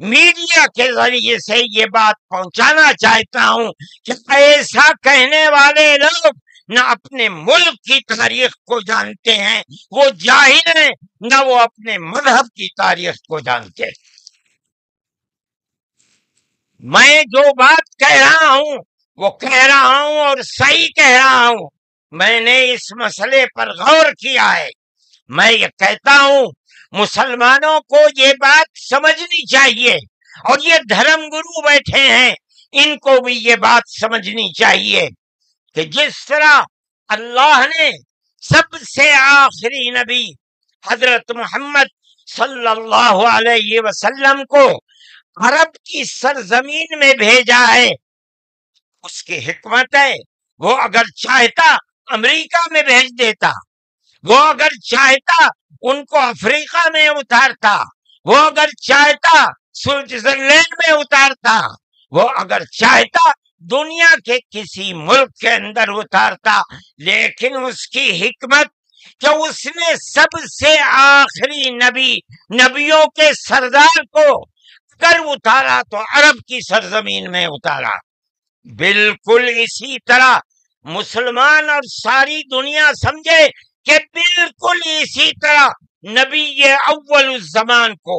Media کے ذریعے سے یہ بات پہنچانا چاہتا ہوں کہ ایسا کہنے والے لوگ نہ اپنے ملک کی تاریخ کو جانتے ہیں، وہ جاہل ہیں، نہ وہ اپنے مذہب کی تاریخ کو جانتے ہیں۔ میں جو بات کہہ رہا ہوں وہ کہہ رہا ہوں اور صحیح کہہ رہا ہوں، میں نے اس مسئلے پر غور کیا ہے۔ میں یہ کہتا ہوں مسلمانوں کو یہ بات سمجھنی چاہیے، اور یہ دھرم گرو بیٹھے ہیں ان کو بھی یہ بات سمجھنی چاہیے کہ جس طرح اللہ نے سب سے آخری نبی حضرت محمد صلی اللہ علیہ وسلم کو عرب کی سرزمین میں بھیجا ہے، اس کی حکمت ہے، وہ اگر چاہتا امریکہ میں بھیج دیتا، وہ اگر چاہتا ان کو افریقہ میں اتارتا، وہ اگر چاہتا سوئٹزرلینڈ میں اتارتا، وہ اگر چاہتا دنیا کے کسی ملک کے اندر اتارتا، لیکن اس کی حکمت کہ اس نے سب سے آخری نبیوں کے سردار کو اگر اتارا تو عرب کی سرزمین میں اتارا۔ بالکل اسی طرح مسلمان اور ساری دنیا سمجھے کہ بالکل اسی طرح نبی اول الزمان کو،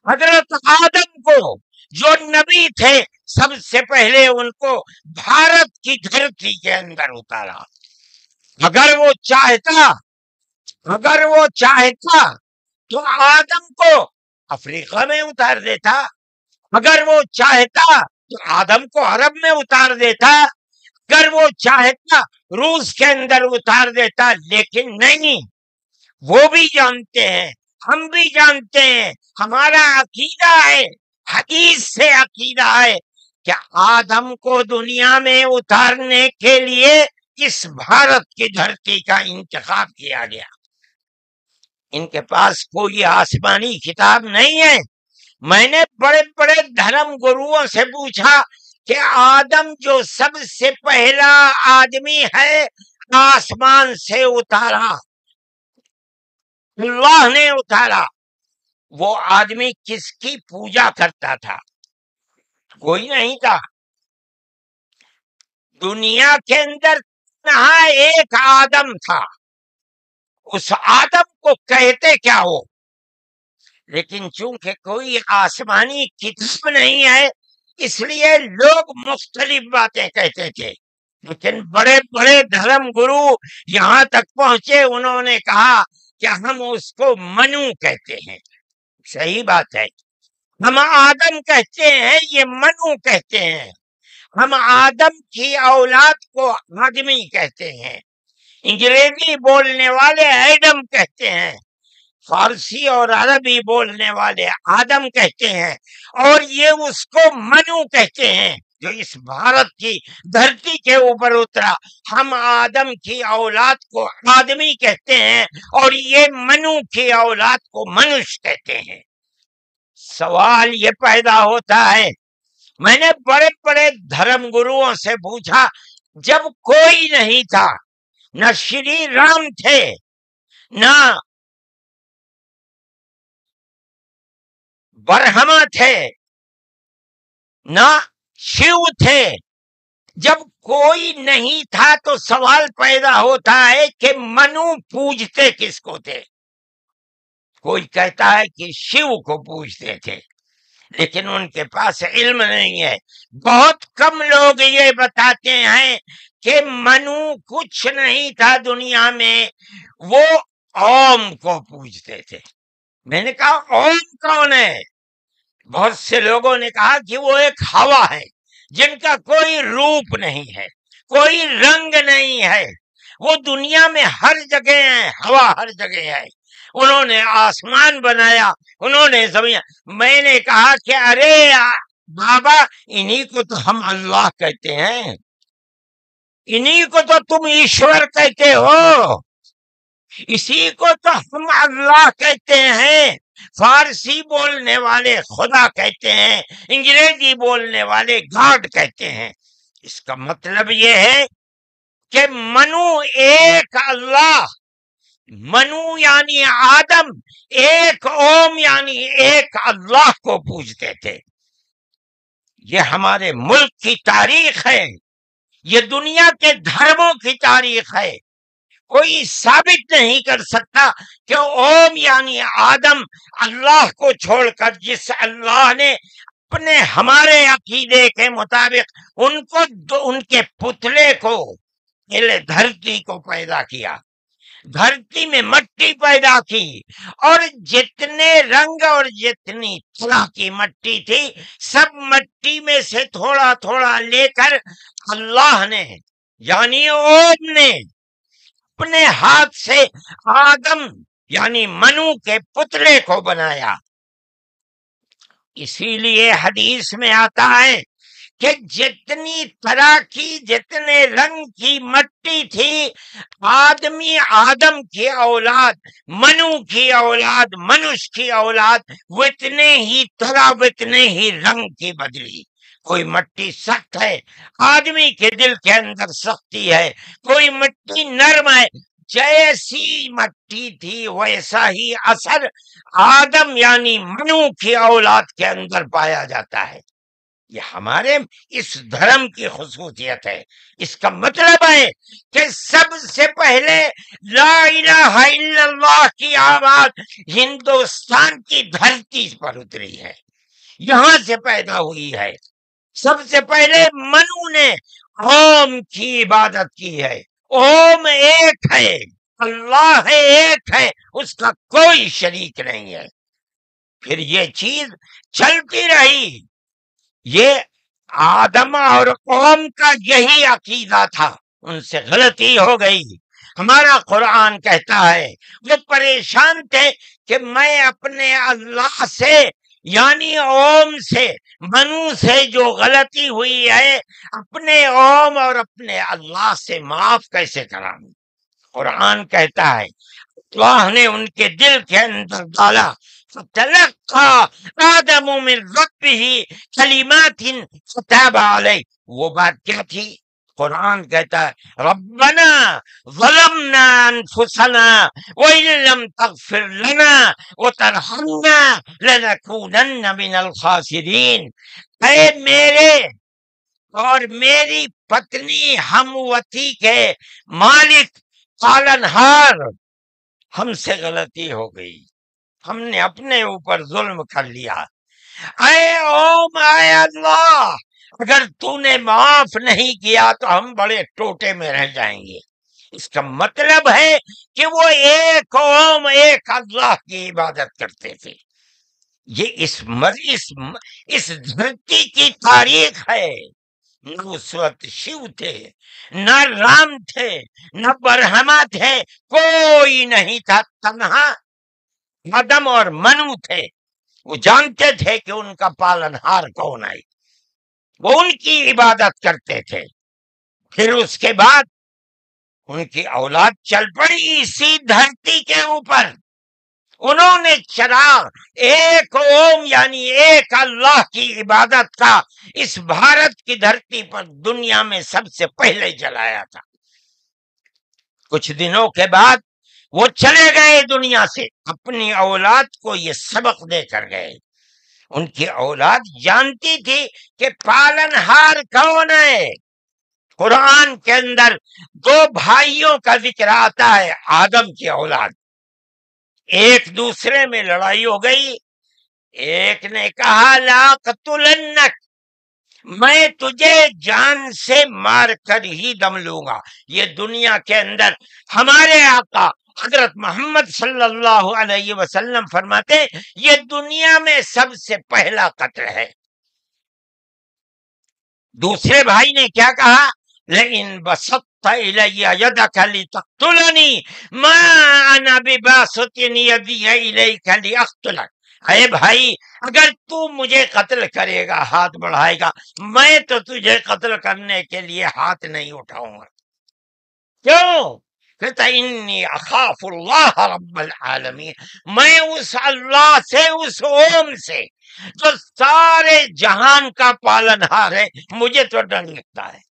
حضرت آدم کو جو نبی تھے، سب سے پہلے ان کو بھارت کی دھرتی کے اندر اتارا۔ اگر وہ چاہتا تو آدم کو افریقہ میں اتار دیتا، اگر وہ چاہتا تو آدم کو عرب میں اتار دیتا، اگر وہ چاہتا روس کے اندر اتار دیتا، لیکن نہیں۔ وہ بھی جانتے ہیں، ہم بھی جانتے ہیں، ہمارا عقیدہ ہے، حدیث سے عقیدہ ہے کہ آدم کو دنیا میں اتارنے کے لیے اس بھارت کی دھرتی کا انتخاب کیا گیا۔ ان کے پاس کوئی آسمانی کتاب نہیں ہے۔ میں نے بڑے بڑے دھرم گروؤں سے پوچھا کہ آدم جو سب سے پہلا آدمی ہے آسمان سے اتارا، اللہ نے اتارا، وہ آدمی کس کی پوجا کرتا تھا؟ کوئی نہیں تھا۔ دنیا کے اندر یہاں ایک آدم تھا، اس آدم کو کہتے کیا ہو؟ لیکن چونکہ کوئی آسمانی کتاب نہیں ہے، اس لیے لوگ مختلف باتیں کہتے تھے۔ لیکن بڑے بڑے دھرم گرو یہاں تک پہنچے، انہوں نے کہا کہ ہم اس کو منو کہتے ہیں۔ صحیح بات ہے، ہم آدم کہتے ہیں، یہ منو کہتے ہیں۔ ہم آدم کی اولاد کو آدمی کہتے ہیں، انگریزی بولنے والے ایڈم کہتے ہیں، فارسی اور عربی بولنے والے آدم کہتے ہیں، اور یہ اس کو منو کہتے ہیں جو اس بھارت کی دھرتی کے اوپر اترا۔ ہم آدم کی اولاد کو آدمی کہتے ہیں اور یہ منو کی اولاد کو منش کہتے ہیں۔ سوال یہ پیدا ہوتا ہے، میں نے بڑے بڑے دھرم گروؤں سے پوچھا، جب کوئی نہیں تھا، نہ شری رام تھے، نہ برہما تھے، نہ شیو تھے، جب کوئی نہیں تھا تو سوال پیدا ہوتا ہے کہ منو پوجتے کس کو تھے؟ کوئی کہتا ہے کہ شیو کو پوجتے تھے، لیکن ان کے پاس علم نہیں ہے۔ بہت کم لوگ یہ بتاتے ہیں کہ منو کچھ نہیں تھا دنیا میں، وہ اوم کو پوجتے تھے۔ میں نے کہا اوم کون ہے؟ بہت سے لوگوں نے کہا کہ وہ ایک ہوا ہے جن کا کوئی روپ نہیں ہے، کوئی رنگ نہیں ہے، وہ دنیا میں ہر جگہ ہیں، ہوا ہر جگہ ہے، انہوں نے آسمان بنایا، انہوں نے زمین۔ میں نے کہا کہ ارے بابا، انہی کو تو ہم اللہ کہتے ہیں، انہی کو تو تم ایشور کہتے ہو، اسی کو تو ہم اللہ کہتے ہیں۔ فارسی بولنے والے خدا کہتے ہیں، انگریزی بولنے والے گاڈ کہتے ہیں۔ اس کا مطلب یہ ہے کہ منو ایک اللہ منو یعنی آدم، ایک اوم یعنی ایک اللہ کو پوجتے تھے۔ یہ ہمارے ملک کی تاریخ ہے، یہ دنیا کے دھرموں کی تاریخ ہے۔ کوئی ثابت نہیں کر سکتا کہ اوم یعنی آدم اللہ کو چھوڑ کر جس اللہ نے اپنے ہمارے عقیدے کے مطابق ان کے پتلے کو پہلے دھرتی کو پیدا کیا، دھرتی میں مٹی پیدا کی، اور جتنے رنگ اور جتنی طرح کی مٹی تھی سب مٹی میں سے تھوڑا تھوڑا لے کر اللہ نے یعنی اوم نے اپنے ہاتھ سے آدم یعنی منو کے پتلے کو بنایا۔ اسی لیے حدیث میں آتا ہے کہ جتنی طرح کی جتنے رنگ کی مٹی تھی، آدم کی اولاد، منو کی اولاد، منش کی اولاد اتنے ہی طرح اتنے ہی رنگ کی بدلی۔ کوئی مٹی سخت ہے، آدمی کے دل کے اندر سختی ہے، کوئی مٹی نرم ہے، جیسی مٹی تھی ویسا ہی اثر آدم یعنی منو کی اولاد کے اندر پایا جاتا ہے۔ یہ ہمارے اس دھرم کی خصوصیت ہے۔ اس کا مطلب ہے کہ سب سے پہلے لا الہ الا اللہ کی آواز ہندوستان کی دھرتی پر اتری ہے، یہاں سے پیدا ہوئی ہے۔ سب سے پہلے منو نے اوم کی عبادت کی ہے۔ اوم ایک ہے، اللہ ایک ہے، اس کا کوئی شریک نہیں ہے۔ پھر یہ چیز چلتی رہی۔ یہ آدم اور قوم کا یہی عقیدہ تھا، ان سے غلطی ہو گئی۔ ہمارا قرآن کہتا ہے وہ پریشان تھے کہ میں اپنے اللہ سے یعنی اوم سے، منو سے جو غلطی ہوئی ہے اپنے اوم اور اپنے اللہ سے معاف کیسے کراؤں۔ قرآن کہتا ہے اللہ نے ان کے دل کے اندر ڈالا، فَتَلَقَّى آدَمُ مِن رَبِّهِ كَلِمَاتٍ فَتَابَ عَلَيْهِ۔ وہ بات کیا تھی؟ قرآن کہتا ہے ربنا ظلمنا انفسنا وَإِن لَّمْ تَغْفِرْ لَنَا وَتَرْحَمْنَا لَنَكُونَنَّ مِنَ الْخَاسِرِينَ۔ اے میرے اور میری پتنی ہموتی کے مالک پالنہار، ہم سے غلطی ہو گئی، ہم نے اپنے اوپر ظلم کر لیا۔ اے اوم، اے اللہ، اگر تو نے معاف نہیں کیا تو ہم بڑے ٹوٹے میں رہ جائیں گے۔ اس کا مطلب ہے کہ وہ ایک اوم ایک اللہ کی عبادت کرتے تھے۔ یہ اس دھرتی کی تاریخ ہے۔ نہ اس وقت شیو تھے، نہ رام تھے، نہ برہما تھے، کوئی نہیں تھا، تنہا آدم اور منو تھے۔ وہ جانتے تھے کہ ان کا پالنہار کون ہے، وہ ان کی عبادت کرتے تھے۔ پھر اس کے بعد ان کی اولاد چل پڑی اسی دھرتی کے اوپر، انہوں نے چراغ ایک اوم یعنی ایک اللہ کی عبادت کا اس بھارت کی دھرتی پر دنیا میں سب سے پہلے جلایا تھا۔ کچھ دنوں کے بعد وہ چلے گئے دنیا سے، اپنی اولاد کو یہ سبق دے کر گئے۔ ان کی اولاد جانتی تھی کہ پالنہار کون ہے۔ قرآن کے اندر دو بھائیوں کا ذکر آتا ہے، آدم کی اولاد، ایک دوسرے میں لڑائی ہو گئی۔ ایک نے کہا لا قتلنک، میں تجھے جان سے مار کر ہی دم لوں گا۔ یہ دنیا کے اندر ہمارے آقا حضرت محمد صلی اللہ علیہ وسلم فرماتے یہ دنیا میں سب سے پہلا قتل ہے۔ دوسرے بھائی نے کیا کہا؟ لئن بسطت الی یدک لتقتلنی ما انا بباسط یدی الیک لاقتلک۔ اے بھائی، اگر تو مجھے قتل کرے گا، ہاتھ بڑھائے گا، میں تو تجھے قتل کرنے کے لیے ہاتھ نہیں اٹھاؤں گا۔ کیوں؟ کہتا انی اخاف اللہ رب العالمین، میں اس اللہ سے، اس اوم سے جو سارے جہان کا پالنہار ہے، مجھے تو ڈر لگتا ہے۔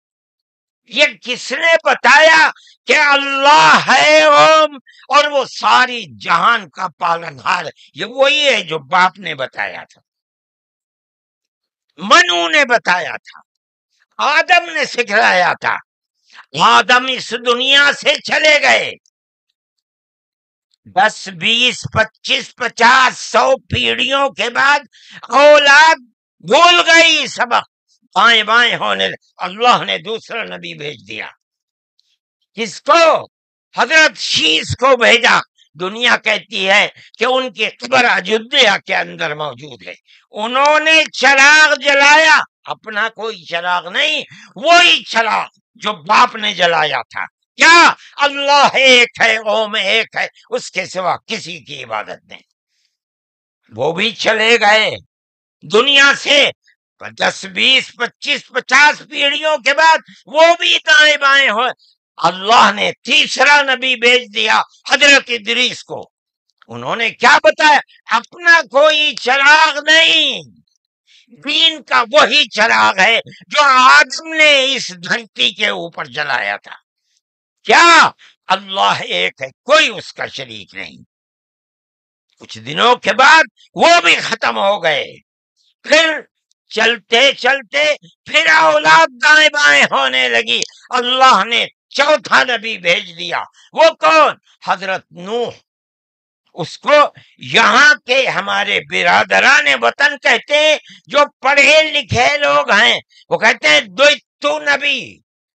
یہ کس نے بتایا کہ اللہ ہے اوم اور وہ ساری جہان کا پالنہار ہے؟ یہ وہی ہے جو باپ نے بتایا تھا، منو نے بتایا تھا، آدم نے سکھلایا تھا۔ آدم اس دنیا سے چلے گئے، 10 20 25 50 100 پیڑھیوں کے بعد اولاد بھول گئی سبق، بائیں بائیں ہونے، اللہ نے دوسرا نبی بھیج دیا۔ کس کو؟ حضرت شیس کو بھیجا۔ دنیا کہتی ہے کہ ان کی قبر اجودھیا کے اندر موجود ہے۔ انہوں نے چراغ جلایا، اپنا کوئی چراغ نہیں، وہی چراغ جو باپ نے جلایا تھا۔ کیا؟ اللہ ایک ہے، اوم ایک ہے، اس کے سوا کسی کی عبادت نہیں۔ وہ بھی چلے گئے دنیا سے 10 20 25 50 پیڑھیوں کے بعد، وہ بھی دائیں بائیں ہوئے۔ اللہ نے تیسرا نبی بھیج دیا حضرت ادریس کو۔ انہوں نے کیا بتایا؟ اپنا کوئی چراغ نہیں، دین کا وہی چراغ ہے جو آدم نے اس دھرتی کے اوپر جلایا تھا۔ کیا؟ اللہ ایک ہے، کوئی اس کا شریک نہیں۔ کچھ دنوں کے بعد وہ بھی ختم ہو گئے، پھر چلتے چلتے پھر اولاد دائیں بائیں ہونے لگی۔ اللہ نے چوتھا نبی بھیج دیا۔ وہ کون؟ حضرت نوح۔ اس کو یہاں کے ہمارے برادران وطن کہتے ہیں، جو پڑھے لکھے لوگ ہیں، وہ کہتے ہیں دوتو نبی،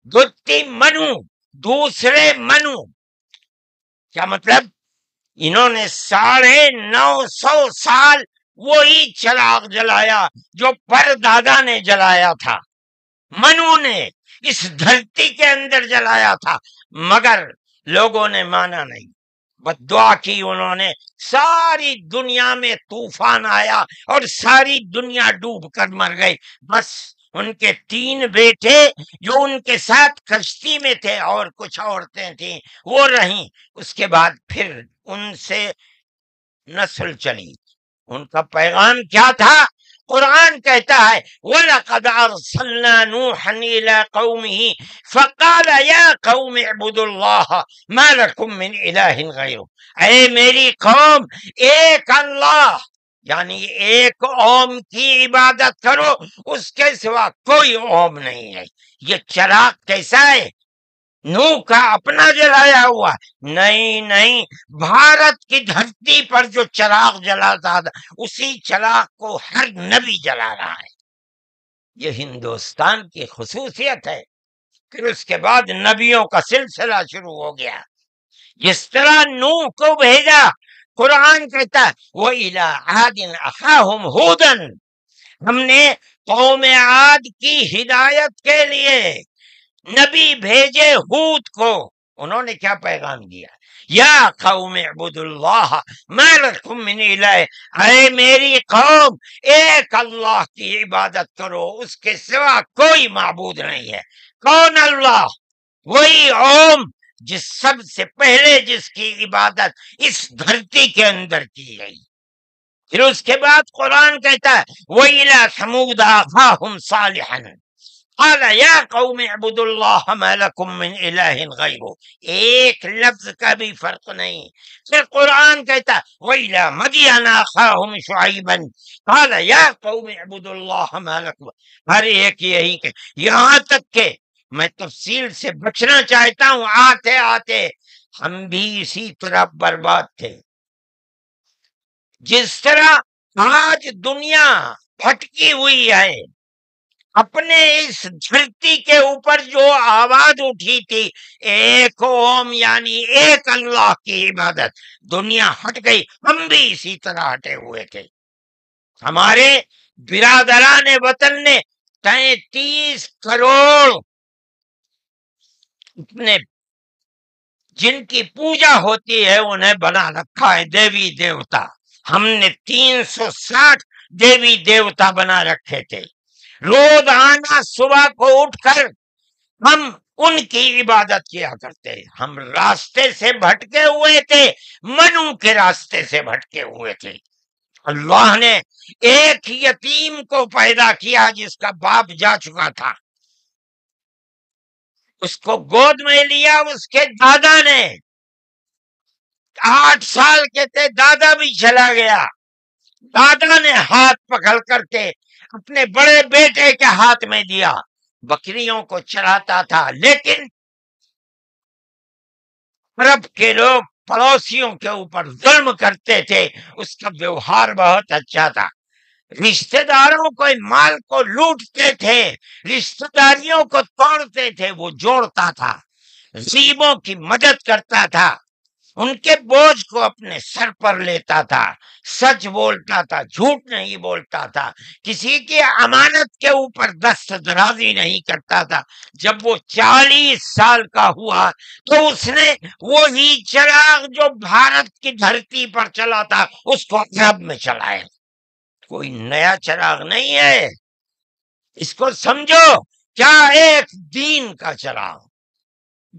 دوتی منو، دوسرے منو۔ کیا مطلب؟ انہوں نے 950 سال وہی چراغ جلایا جو پردادا نے جلایا تھا، منو نے اس دھرتی کے اندر جلایا تھا، مگر لوگوں نے مانا نہیں، بد دعا کی انہوں نے۔ ساری دنیا میں طوفان آیا اور ساری دنیا ڈوب کر مر گئی۔ بس ان کے 3 بیٹے جو ان کے ساتھ کشتی میں تھے اور کچھ عورتیں تھیں وہ رہیں۔ اس کے بعد پھر ان سے نسل چلی۔ ان کا پیغام کیا تھا؟ قرآن کہتا ہے وَلَقَدْ أَرْسَلْنَا نُوحًا إِلَىٰ قَوْمِهِ فَقَالَ يَا قَوْمِ اعْبُدُوا اللَّهَ مَا لَكُم مِّنْ إِلَٰهٍ غَيْرُهُ۔ اے میری قوم، ایک اللہ یعنی ایک اوم کی عبادت کرو، اس کے سوا کوئی اوم نہیں ہے۔ یہ چراغ کیسا ہے؟ نوح کا اپنا جلایا ہوا؟ نہیں، بھارت کی دھرتی پر جو چراغ جلاتا تھا اسی چراغ کو ہر نبی جلا رہا ہے۔ یہ ہندوستان کی خصوصیت ہے۔ پھر اس کے بعد نبیوں کا سلسلہ شروع ہو گیا۔ جس طرح نوح کو بھیجا، قرآن کہتا ہے وَإِلَىٰ عَادٍ أَخَاهُمْ هُودًا، ہم نے قوم عاد کی ہدایت کے لیے نبی بھیجے ہود کو۔ انہوں نے کیا پیغام دیا؟ یا قوم اعبدوا اللہ ما لکم من الہ، اے میری قوم ایک اللہ کی عبادت کرو، اس کے سوا کوئی معبود نہیں ہے۔ کون اللہ؟ وہی اوم جس سب سے پہلے جس کی عبادت اس دھرتی کے اندر کی گئی۔ پھر اس کے بعد قرآن کہتا ہے وَإِلَىٰ ثَمُودَ أَخَاهُمْ صَالِحًا قال یا قوم اعبدوا اللہ ما لکم من الہ غیرہ، ایک لفظ کا بھی فرق نہیں۔ پھر قرآن کہتا وَإِلَىٰ مَدْيَنَ أَخَاهُمْ شُعَيْبًا قال یا قوم اعبدوا اللہ ما لکم، ہر ایک یہی کہ یہاں تک کہ میں تفصیل سے بچنا چاہتا ہوں، آتے آتے ہم بھی اسی طرح برباد تھے۔ جس طرح آج دنیا بھٹکی ہوئی ہے، اپنے اس دھرتی کے اوپر جو آواز اٹھی تھی ایک اوم یعنی ایک اللہ کی عبادت، دنیا ہٹ گئی، ہم بھی اسی طرح ہٹے ہوئے تھے۔ ہمارے برادران وطن نے 33 کروڑ اپنے جن کی پوجا ہوتی ہے انہیں بنا رکھا ہے دیوی دیوتا۔ ہم نے 360 دیوی دیوتا بنا رکھے تھے۔ روزانہ صبح کو اٹھ کر ہم ان کی عبادت کیا کرتے۔ ہم راستے سے بھٹکے ہوئے تھے، منو کے راستے سے بھٹکے ہوئے تھے۔ اللہ نے ایک یتیم کو پیدا کیا جس کا باپ جا چکا تھا، اس کو گود میں لیا اس کے دادا نے، 8 سال کے تھے، دادا بھی چلا گیا، دادا نے ہاتھ پکڑ کر کے اپنے بڑے بیٹے کے ہاتھ میں دیا، بکریوں کو چراتا تھا، لیکن عرب کے لوگ پڑوسیوں کے اوپر ظلم کرتے تھے، اس کا ویوہار بہت اچھا تھا، رشتہ داروں کو مال کو لوٹتے تھے، رشتہ داریوں کو توڑتے تھے، وہ جوڑتا تھا، غریبوں کی مدد کرتا تھا، ان کے بوجھ کو اپنے سر پر لیتا تھا، سچ بولتا تھا، جھوٹ نہیں بولتا تھا، کسی کی امانت کے اوپر دست درازی نہیں کرتا تھا۔ جب وہ 40 سال کا ہوا تو اس نے وہی چراغ جو بھارت کی دھرتی پر چلا تھا اس کو عرب میں چلایا، کوئی نیا چراغ نہیں ہے، اس کو سمجھو، کیا ایک دین کا چراغ،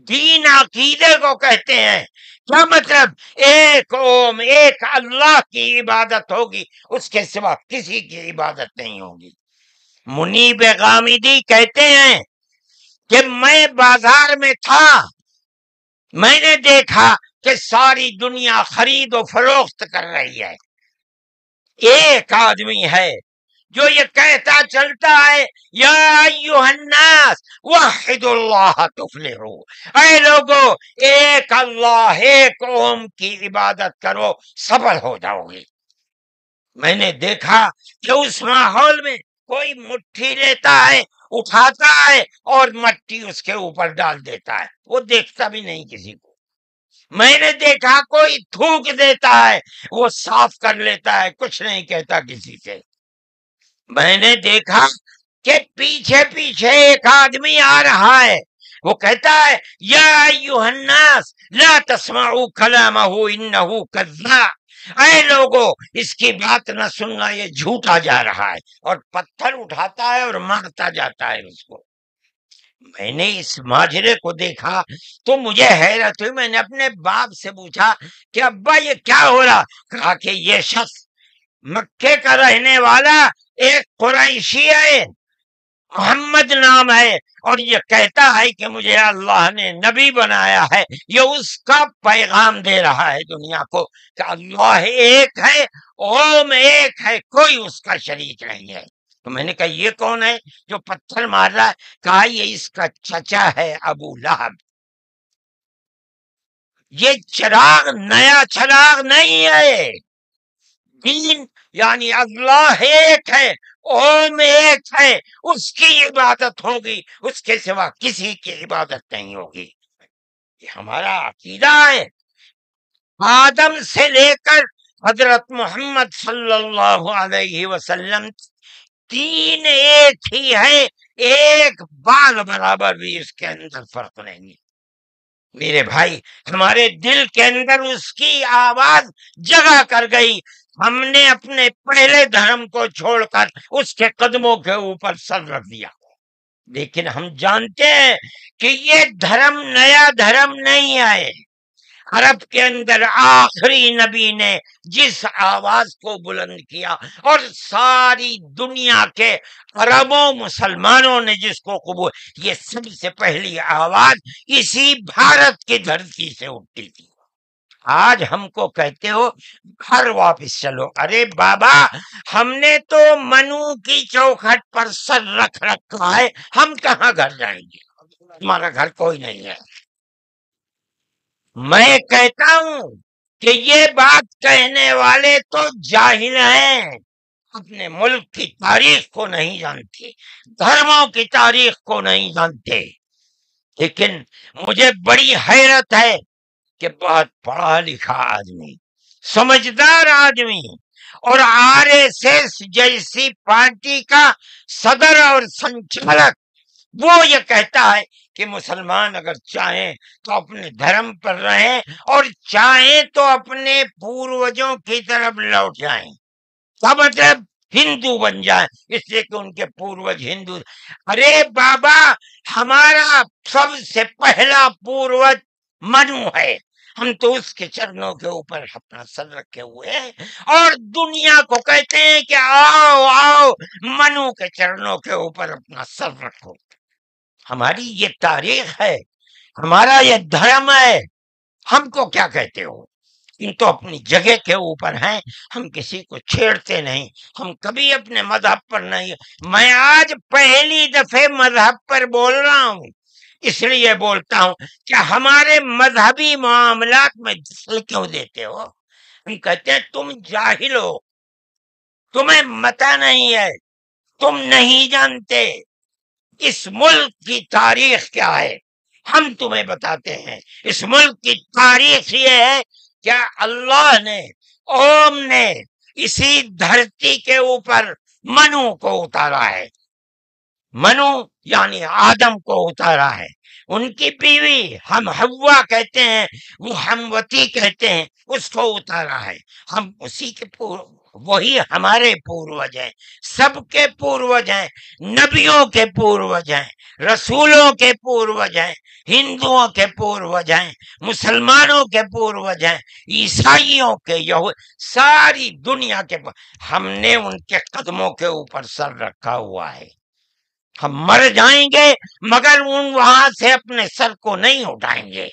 دین عقیدے کو کہتے ہیں، کیا مطلب؟ ایک اوم، ایک اللہ کی عبادت ہوگی، اس کے سوا کسی کی عبادت نہیں ہوگی۔ منیب غامدی کہتے ہیں کہ میں بازار میں تھا، میں نے دیکھا کہ ساری دنیا خرید و فروخت کر رہی ہے، ایک آدمی ہے جو یہ کہتا چلتا ہے یا ایھا الناس وحدوا اللہ تفلحوا، اے لوگو ایک اللہ، ایک اوم کی عبادت کرو، سفل ہو جاؤ گے۔ میں نے دیکھا کہ اس ماحول میں کوئی مٹھی لیتا ہے، اٹھاتا ہے اور مٹی اس کے اوپر ڈال دیتا ہے، وہ دیکھتا بھی نہیں کسی کو۔ میں نے دیکھا کوئی تھوک دیتا ہے، وہ صاف کر لیتا ہے، کچھ نہیں کہتا کسی سے۔ میں نے دیکھا کہ پیچھے پیچھے ایک آدمی آ رہا ہے، وہ کہتا ہے یا ایھا الناس لا تسمعوا کلامہ انہ کذاب، اے لوگو اس کی بات نہ سننا، یہ جھوٹا جا رہا ہے، اور پتھر اٹھاتا ہے اور مارتا جاتا ہے اس کو۔ میں نے اس ماجرے کو دیکھا تو مجھے حیرت ہوئی، میں نے اپنے باپ سے پوچھا کہ ابا یہ کیا ہو رہا؟ کہا کہ یہ شخص مکے کا رہنے والا ایک قریشی ہے، محمد نام ہے، اور یہ کہتا ہے کہ مجھے اللہ نے نبی بنایا ہے، یہ اس کا پیغام دے رہا ہے دنیا کو کہ اللہ ایک ہے، اوم ایک ہے، کوئی اس کا شریک نہیں ہے۔ تو میں نے کہا یہ کون ہے جو پتھر مار رہا ہے؟ کہا یہ اس کا چچا ہے ابو لہب۔ یہ چراغ نیا چراغ نہیں ہے، دین یعنی اللہ ایک ہے، اوم ایک ہے، اس کی عبادت ہوگی، اس کے سوا کسی کی عبادت نہیں ہوگی۔ یہ ہمارا عقیدہ ہے، آدم سے لے کر حضرت محمد صلی اللہ علیہ وسلم، تین ایک ہی ہے، ایک بال برابر بھی اس کے اندر فرق نہیں ہے۔ میرے بھائی، ہمارے دل کے اندر اس کی آواز جگہ کر گئی، ہم نے اپنے پہلے دھرم کو چھوڑ کر اس کے قدموں کے اوپر سر رکھ دیا، لیکن ہم جانتے ہیں کہ یہ دھرم نیا دھرم نہیں ہے۔ عرب کے اندر آخری نبی نے جس آواز کو بلند کیا اور ساری دنیا کے عربوں مسلمانوں نے جس کو قبول، یہ سب سے پہلی آواز اسی بھارت کی دھرتی سے اٹھتی تھی۔ آج ہم کو کہتے ہو گھر واپس چلو، ارے بابا ہم نے تو منو کی چوکھٹ پر سر رکھ رکھا ہے، ہم کہاں گھر جائیں گے؟ ہمارا گھر کوئی نہیں ہے۔ میں کہتا ہوں کہ یہ بات کہنے والے تو جاہل ہیں، اپنے ملک کی تاریخ کو نہیں جانتے، دھرموں کی تاریخ کو نہیں جانتے۔ لیکن مجھے بڑی حیرت ہے کہ بہت پڑھا لکھا آدمی، سمجھدار آدمی، اور RSS جیسی پارٹی کا صدر اور سنچالک، وہ یہ کہتا ہے کہ مسلمان اگر چاہیں تو اپنے دھرم پر رہیں اور چاہیں تو اپنے پوروجوں کی طرف لوٹ جائیں، کیا مطلب؟ ہندو بن جائیں، اس لیے کہ ان کے پوروج ہندو۔ ارے بابا ہمارا سب سے پہلا پوروج منو ہے، ہم تو اس کے چرنوں کے اوپر اپنا سر رکھے ہوئے ہیں، اور دنیا کو کہتے ہیں کہ آؤ آؤ منو کے چرنوں کے اوپر اپنا سر رکھو۔ ہماری یہ تاریخ ہے، ہمارا یہ دھرم ہے، ہم کو کیا کہتے ہو؟ ان تو اپنی جگہ کے اوپر ہیں، ہم کسی کو چھیڑتے نہیں، ہم کبھی اپنے مذہب پر نہیں۔ میں آج پہلی دفعہ مذہب پر بول رہا ہوں، اس لیے بولتا ہوں کہ ہمارے مذہبی معاملات میں دخل کیوں دیتے ہو؟ ہم کہتے ہیں تم جاہل ہو، تمہیں متا نہیں ہے، تم نہیں جانتے اس ملک کی تاریخ کیا ہے، ہم تمہیں بتاتے ہیں۔ اس ملک کی تاریخ یہ ہے کہ اللہ نے، اوم نے اسی دھرتی کے اوپر منو کو اتارا ہے، منو یعنی آدم کو اتارا ہے، ان کی بیوی ہم حوا کہتے ہیں، وہ ہموتی کہتے ہیں، اس کو اتارا ہے۔ ہم اسی کے وہی ہمارے پوروج ہیں، سب کے پوروج ہیں، نبیوں کے پوروج ہیں، رسولوں کے پوروج ہیں، ہندوؤں کے پوروج ہیں، مسلمانوں کے پوروج ہیں، عیسائیوں کے، ساری دنیا کے ہم نے ان کے قدموں کے اوپر سر رکھا ہوا ہے۔ ہم مر جائیں گے مگر وہاں سے اپنے سر کو نہیں اٹھائیں گے۔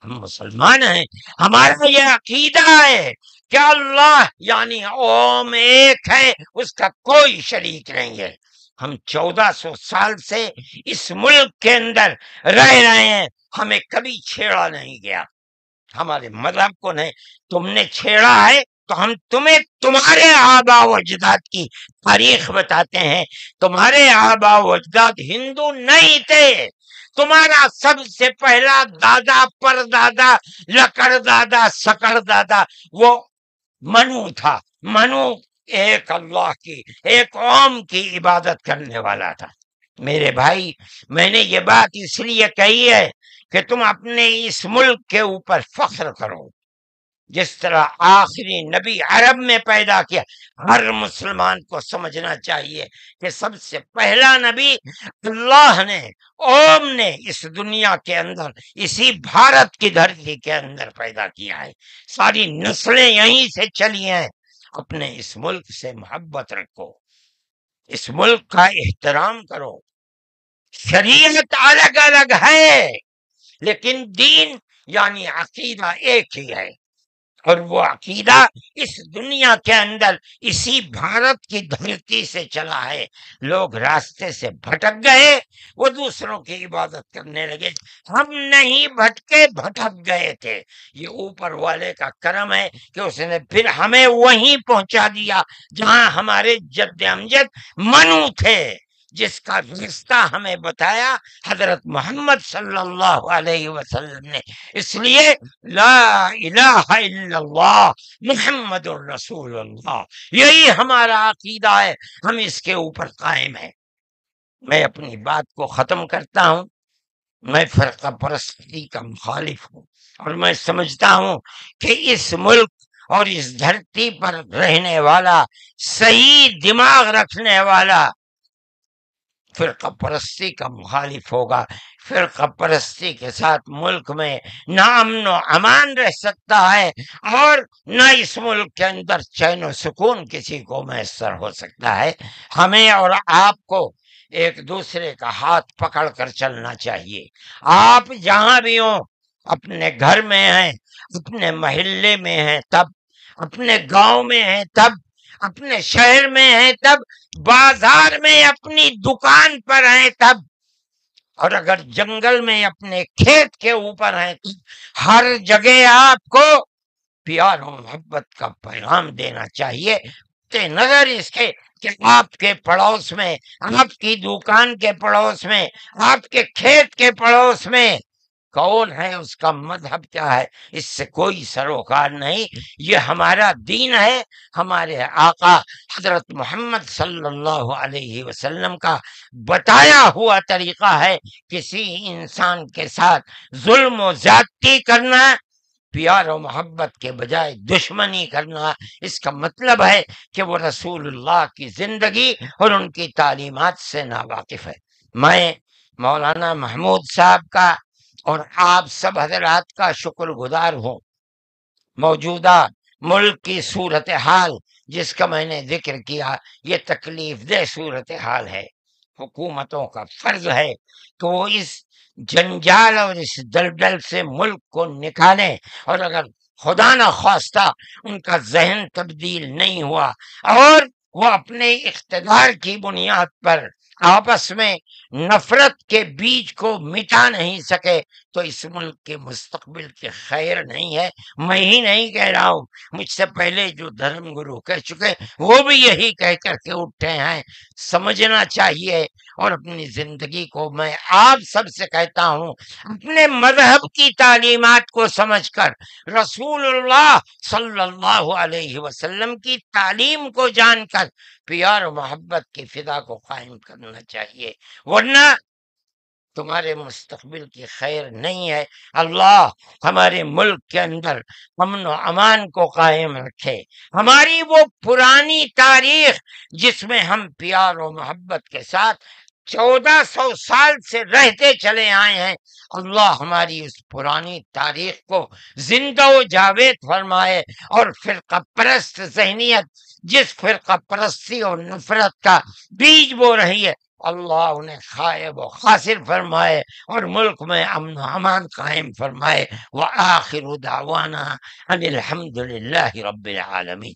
ہم مسلمان ہیں، ہمارا یہ عقیدہ ہے کہ اللہ یعنی اوم ایک ہے، اس کا کوئی شریک نہیں ہے۔ ہم 1400 سال سے اس ملک کے اندر رہ رہے ہیں، ہمیں کبھی چھیڑا نہیں گیا، ہمارے مذہب کو نہیں۔ تم نے چھیڑا ہے تو ہم تمہیں تمہارے آباء و اجداد کی تاریخ بتاتے ہیں۔ تمہارے آباء و اجداد ہندو نہیں تھے، تمہارا سب سے پہلا دادا، پر دادا، لکڑ دادا، سکڑ دادا وہ منو تھا۔ منو ایک اللہ کی، ایک اوم کی عبادت کرنے والا تھا۔ میرے بھائی، میں نے یہ بات اس لیے کہی ہے کہ تم اپنے اس ملک کے اوپر فخر کرو۔ جس طرح آخری نبی عرب میں پیدا کیا، ہر مسلمان کو سمجھنا چاہیے کہ سب سے پہلا نبی اللہ نے، اوم نے اس دنیا کے اندر، اسی بھارت کی دھرتی کے اندر پیدا کیا ہے۔ ساری نسلیں یہیں سے چلی ہیں۔ اپنے اس ملک سے محبت رکھو، اس ملک کا احترام کرو۔ شریعت الگ الگ ہے لیکن دین یعنی عقیدہ ایک ہی ہے، اور وہ عقیدہ اس دنیا کے اندر اسی بھارت کی دھرتی سے چلا ہے۔ لوگ راستے سے بھٹک گئے، وہ دوسروں کی عبادت کرنے لگے، ہم نہیں بھٹکے، بھٹک گئے تھے۔ یہ اوپر والے کا کرم ہے کہ اس نے پھر ہمیں وہیں پہنچا دیا جہاں ہمارے جد امجد منو تھے، جس کا رستہ ہمیں بتایا حضرت محمد صلی اللہ علیہ وسلم نے۔ اس لیے لا الہ الا اللہ محمد الرسول اللہ، یہی ہمارا عقیدہ ہے، ہم اس کے اوپر قائم ہیں۔ میں اپنی بات کو ختم کرتا ہوں۔ میں فرقہ پرستی کا مخالف ہوں، اور میں سمجھتا ہوں کہ اس ملک اور اس دھرتی پر رہنے والا، صحیح دماغ رکھنے والا فرقہ پرستی کا مخالف ہوگا۔ فرقہ پرستی کے ساتھ ملک میں نہ امن و امان رہ سکتا ہے، اور نہ اس ملک کے اندر چین و سکون کسی کو میسر ہو سکتا ہے۔ ہمیں اور آپ کو ایک دوسرے کا ہاتھ پکڑ کر چلنا چاہیے۔ آپ جہاں بھی ہوں، اپنے گھر میں ہیں، اپنے محلے میں ہیں تب، اپنے گاؤں میں ہیں تب، اپنے شہر میں ہیں تب، بازار میں اپنی دکان پر ہیں تب، اور اگر جنگل میں اپنے کھیت کے اوپر ہیں تو ہر جگہ آپ کو پیار و محبت کا پیغام دینا چاہیے، نظر اس کے کہ آپ کے پڑوس میں، آپ کی دکان کے پڑوس میں، آپ کے کھیت کے پڑوس میں کون ہے، اس کا مذہب کیا ہے، اس سے کوئی سروکار نہیں۔ یہ ہمارا دین ہے، ہمارے آقا حضرت محمد صلی اللہ علیہ وسلم کا بتایا ہوا طریقہ ہے۔ کسی انسان کے ساتھ ظلم و زیادتی کرنا، پیار و محبت کے بجائے دشمنی کرنا، اس کا مطلب ہے کہ وہ رسول اللہ کی زندگی اور ان کی تعلیمات سے ناواقف ہے۔ میں مولانا محمود صاحب کا اور آپ سب حضرات کا شکر گزار ہوں۔ موجودہ ملک کی صورتحال جس کا میں نے ذکر کیا، یہ تکلیف دہ صورتحال ہے۔ حکومتوں کا فرض ہے کہ وہ اس جنجال اور اس دلدل سے ملک کو نکالیں، اور اگر خدا نہ خواستہ ان کا ذہن تبدیل نہیں ہوا اور وہ اپنے اقتدار کی بنیاد پر آپس میں نفرت کے بیج کو مٹا نہیں سکے تو اس ملک کے مستقبل کی خیر نہیں ہے۔ میں ہی نہیں کہہ رہا ہوں، مجھ سے پہلے جو دھرم گرو کہہ چکے وہ بھی یہی کہہ کر کے اٹھے ہیں۔ سمجھنا چاہیے، اور اپنی زندگی کو میں آپ سب سے کہتا ہوں، اپنے مذہب کی تعلیمات کو سمجھ کر، رسول اللہ صلی اللہ علیہ وسلم کی تعلیم کو جان کر پیار و محبت کی فضا کو قائم کرنا چاہیے، ورنہ تمہارے مستقبل کی خیر نہیں ہے۔ اللہ ہمارے ملک کے اندر امن و امان کو قائم رکھے، ہماری وہ پرانی تاریخ جس میں ہم پیار و محبت کے ساتھ 1400 سال سے رہتے چلے آئے ہیں، اللہ ہماری اس پرانی تاریخ کو زندہ و جاوید فرمائے، اور فرقہ پرست ذہنیت جس فرقہ پرستی اور نفرت کا بیج بو رہی ہے، اللہ انہیں خائب و خاسر فرمائے، اور ملک میں امن و امان قائم فرمائے۔ وآخر دعوانا ان الحمد للہ رب العالمین۔